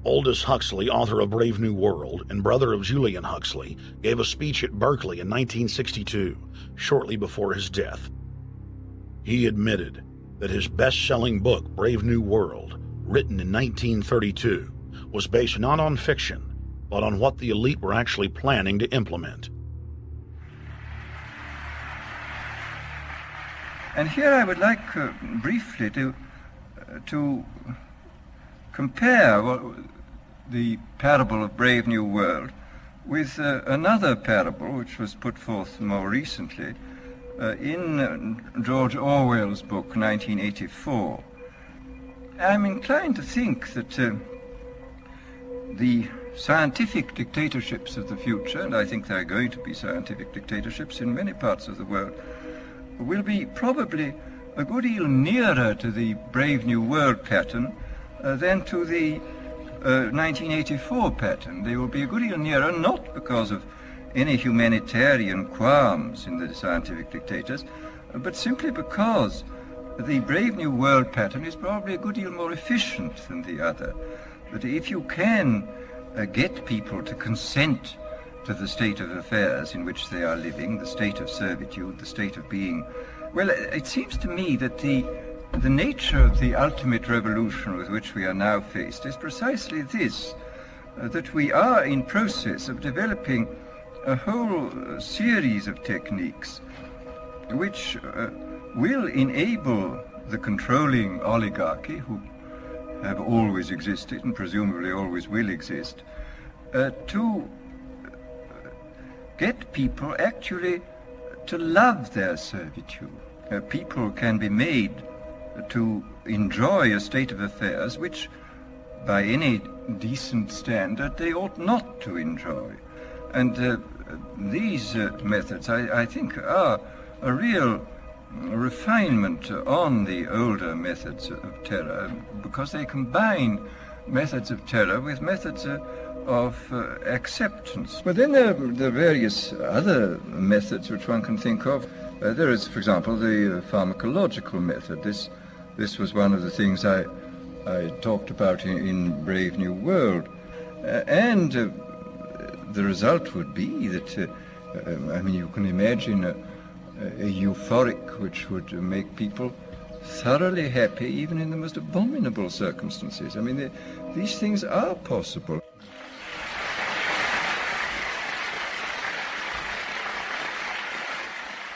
Aldous Huxley, author of Brave New World and brother of Julian Huxley, gave a speech at Berkeley in 1962, shortly before his death. He admitted that his best-selling book, Brave New World, written in 1932, was based not on fiction, but on what the elite were actually planning to implement. And here I would like briefly to compare the parable of Brave New World with another parable which was put forth more recently in George Orwell's book 1984. I'm inclined to think that the scientific dictatorships of the future, and I think there are going to be scientific dictatorships in many parts of the world, will be probably a good deal nearer to the Brave New World pattern than to the 1984 pattern. They will be a good deal nearer, not because of any humanitarian qualms in the scientific dictators, but simply because the Brave New World pattern is probably a good deal more efficient than the other. That if you can get people to consent to the state of affairs in which they are living, the state of servitude, the state of being, well, it seems to me that the nature of the ultimate revolution with which we are now faced is precisely this, that we are in process of developing a whole series of techniques which will enable the controlling oligarchy, who have always existed and presumably always will exist, to get people actually to love their servitude. People can be made to enjoy a state of affairs which, by any decent standard, they ought not to enjoy. And these methods, I think, are a real refinement on the older methods of terror, because they combine methods of terror with methods of acceptance. But then there are various other methods which one can think of. There is, for example, the pharmacological method. This was one of the things I talked about in Brave New World. And the result would be that, you can imagine a euphoric which would make people thoroughly happy even in the most abominable circumstances. These things are possible.